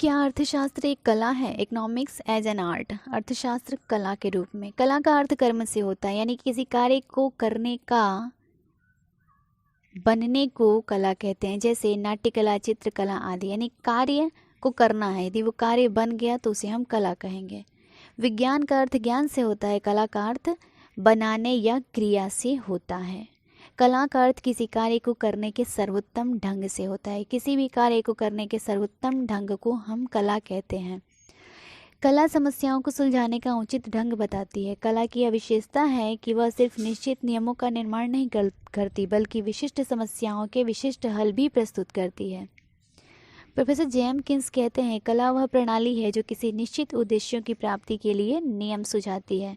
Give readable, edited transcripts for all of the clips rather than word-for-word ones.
क्या अर्थशास्त्र एक कला है? Economics as an art. अर्थशास्त्र कला के रूप में। कला का अर्थ कर्म से होता है, यानी किसी कार्य को करने का, बनने को कला कहते हैं। जैसे नाट्यकला, चित्रकला आदि। यानी कार्य को करना है, यदि वो कार्य बन गया तो उसे हम कला कहेंगे। विज्ञान का अर्थ ज्ञान से होता है, कला का अर्थ बनाने या क्रिया से होता है। कला का अर्थ किसी कार्य को करने के सर्वोत्तम ढंग से होता है। किसी भी कार्य को करने के सर्वोत्तम ढंग को हम कला कहते हैं। कला समस्याओं को सुलझाने का उचित ढंग बताती है। कला की यह विशेषता है कि वह सिर्फ निश्चित नियमों का निर्माण नहीं करती, बल्कि विशिष्ट समस्याओं के विशिष्ट हल भी प्रस्तुत करती है। प्रोफेसर जेम्किंस कहते हैं, कला वह प्रणाली है जो किसी निश्चित उद्देश्यों की प्राप्ति के लिए नियम सुझाती है।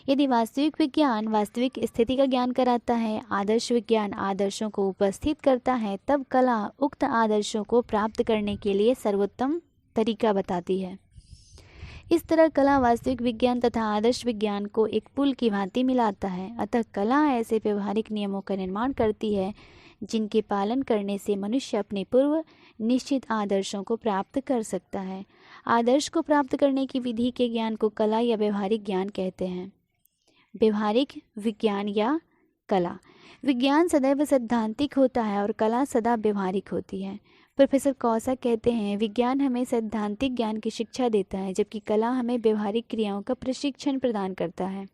यदि वास्तविक विज्ञान वास्तविक स्थिति का ज्ञान कराता है, आदर्श विज्ञान आदर्शों को उपस्थित करता है, तब कला उक्त आदर्शों को प्राप्त करने के लिए सर्वोत्तम तरीका बताती है। इस तरह कला वास्तविक विज्ञान तथा आदर्श विज्ञान को एक पुल की भांति मिलाता है। अतः कला ऐसे व्यवहारिक नियमों का निर्माण करती है जिनके पालन करने से मनुष्य अपने पूर्व निश्चित आदर्शों को प्राप्त कर सकता है। आदर्श को प्राप्त करने की विधि के ज्ञान को कला या व्यवहारिक ज्ञान कहते हैं। व्यवहारिक विज्ञान या कला। विज्ञान सदैव सैद्धांतिक होता है और कला सदा व्यवहारिक होती है। प्रोफेसर कौसा कहते हैं, विज्ञान हमें सैद्धांतिक ज्ञान की शिक्षा देता है, जबकि कला हमें व्यवहारिक क्रियाओं का प्रशिक्षण प्रदान करता है।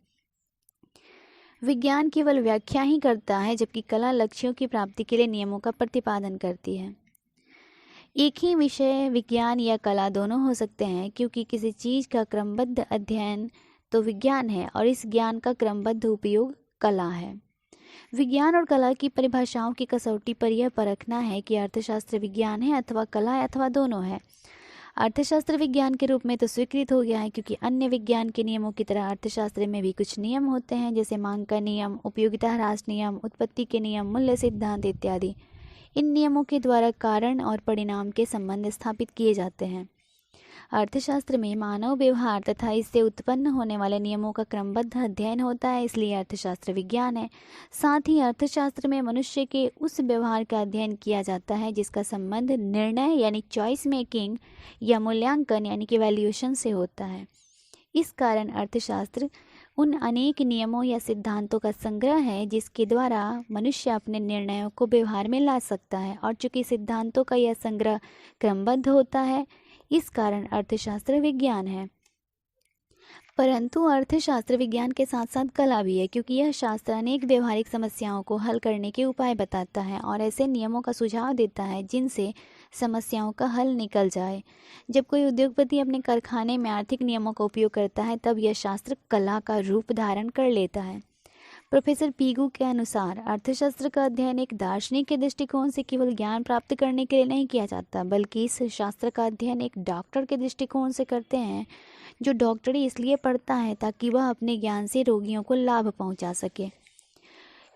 विज्ञान केवल व्याख्या ही करता है, जबकि कला लक्ष्यों की प्राप्ति के लिए नियमों का प्रतिपादन करती है। एक ही विषय विज्ञान या कला दोनों हो सकते हैं, क्योंकि किसी चीज़ का क्रमबद्ध अध्ययन तो विज्ञान है और इस ज्ञान का क्रमबद्ध उपयोग कला है। विज्ञान और कला की परिभाषाओं की कसौटी पर यह परखना है कि अर्थशास्त्र विज्ञान है अथवा कला है अथवा दोनों है। अर्थशास्त्र विज्ञान के रूप में तो स्वीकृत हो गया है, क्योंकि अन्य विज्ञान के नियमों की तरह अर्थशास्त्र में भी कुछ नियम होते हैं, जैसे मांग का नियम, उपयोगिता ह्रास नियम, उत्पत्ति के नियम, मूल्य सिद्धांत इत्यादि। इन नियमों के द्वारा कारण और परिणाम के संबंध स्थापित किए जाते हैं। अर्थशास्त्र में मानव व्यवहार तथा इससे उत्पन्न होने वाले नियमों का क्रमबद्ध अध्ययन होता है, इसलिए अर्थशास्त्र विज्ञान है। साथ ही अर्थशास्त्र में मनुष्य के उस व्यवहार का अध्ययन किया जाता है जिसका संबंध निर्णय यानी चॉइस मेकिंग या मूल्यांकन यानी कि वैल्यूएशन से होता है। इस कारण अर्थशास्त्र उन अनेक नियमों या सिद्धांतों का संग्रह है जिसके द्वारा मनुष्य अपने निर्णयों को व्यवहार में ला सकता है, और चूंकि सिद्धांतों का यह संग्रह क्रमबद्ध होता है, इस कारण अर्थशास्त्र विज्ञान है। परंतु अर्थशास्त्र विज्ञान के साथ साथ कला भी है, क्योंकि यह शास्त्र अनेक व्यवहारिक समस्याओं को हल करने के उपाय बताता है और ऐसे नियमों का सुझाव देता है जिनसे समस्याओं का हल निकल जाए। जब कोई उद्योगपति अपने कारखाने में आर्थिक नियमों का उपयोग करता है, तब यह शास्त्र कला का रूप धारण कर लेता है। प्रोफेसर पीगू के अनुसार अर्थशास्त्र का अध्ययन एक दार्शनिक के दृष्टिकोण से केवल ज्ञान प्राप्त करने के लिए नहीं किया जाता, बल्कि इस शास्त्र का अध्ययन एक डॉक्टर के दृष्टिकोण से करते हैं, जो डॉक्टरी इसलिए पढ़ता है ताकि वह अपने ज्ञान से रोगियों को लाभ पहुंचा सके।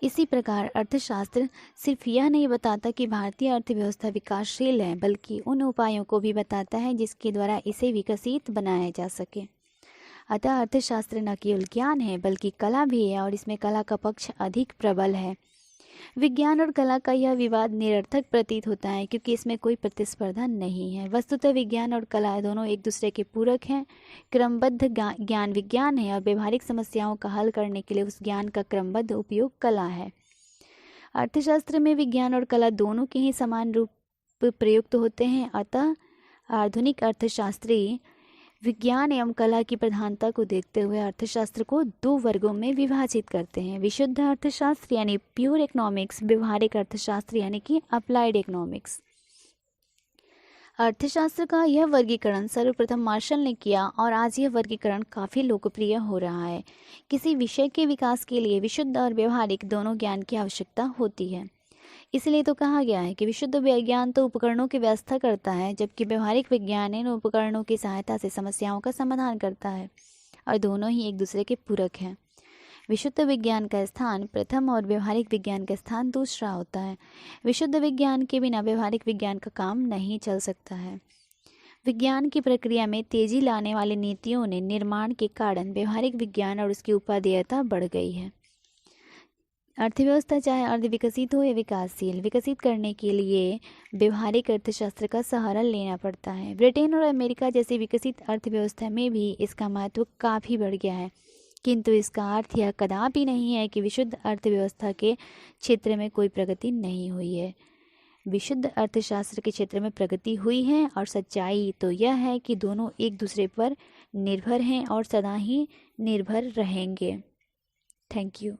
इसी प्रकार अर्थशास्त्र सिर्फ यह नहीं बताता कि भारतीय अर्थव्यवस्था विकासशील है, बल्कि उन उपायों को भी बताता है जिसके द्वारा इसे विकसित बनाया जा सके। अतः अर्थशास्त्र न केवल ज्ञान है बल्कि कला भी है, और इसमें कला का पक्ष अधिक प्रबल है। विज्ञान और कला का यह विवाद निरर्थक प्रतीत होता है, क्योंकि इसमें कोई प्रतिस्पर्धा नहीं है। वस्तुतः विज्ञान और कला दोनों एक दूसरे के पूरक हैं। क्रमबद्ध ज्ञान विज्ञान है और व्यवहारिक समस्याओं का हल करने के लिए उस ज्ञान का क्रमबद्ध उपयोग कला है। अर्थशास्त्र में विज्ञान और कला दोनों के ही समान रूप प्रयुक्त होते हैं। अतः आधुनिक अर्थशास्त्री विज्ञान एवं कला की प्रधानता को देखते हुए अर्थशास्त्र को दो वर्गों में विभाजित करते हैं: विशुद्ध अर्थशास्त्र यानी प्योर इकोनॉमिक्स, व्यवहारिक अर्थशास्त्र यानी कि अप्लाइड इकोनॉमिक्स। अर्थशास्त्र का यह वर्गीकरण सर्वप्रथम मार्शल ने किया और आज यह वर्गीकरण काफ़ी लोकप्रिय हो रहा है। किसी विषय के विकास के लिए विशुद्ध और व्यवहारिक दोनों ज्ञान की आवश्यकता होती है। इसलिए तो कहा गया है कि विशुद्ध विज्ञान तो उपकरणों की व्यवस्था करता है, जबकि व्यवहारिक विज्ञान इन उपकरणों की सहायता से समस्याओं का समाधान करता है, और दोनों ही एक दूसरे के पूरक हैं। विशुद्ध विज्ञान का स्थान प्रथम और व्यवहारिक विज्ञान का स्थान दूसरा होता है। विशुद्ध विज्ञान के बिना व्यवहारिक विज्ञान का काम नहीं चल सकता है। विज्ञान की प्रक्रिया में तेजी लाने वाली नीतियों ने निर्माण के कारण व्यवहारिक विज्ञान और उसकी उपादेयता बढ़ गई है। अर्थव्यवस्था चाहे अर्धविकसित हो या विकासशील, विकसित करने के लिए व्यवहारिक अर्थशास्त्र का सहारा लेना पड़ता है। ब्रिटेन और अमेरिका जैसी विकसित अर्थव्यवस्था में भी इसका महत्व काफ़ी बढ़ गया है, किंतु इसका अर्थ यह कदापि नहीं है कि विशुद्ध अर्थव्यवस्था के क्षेत्र में कोई प्रगति नहीं हुई है। विशुद्ध अर्थशास्त्र के क्षेत्र में प्रगति हुई है, और सच्चाई तो यह है कि दोनों एक दूसरे पर निर्भर हैं और सदा ही निर्भर रहेंगे। Thank you.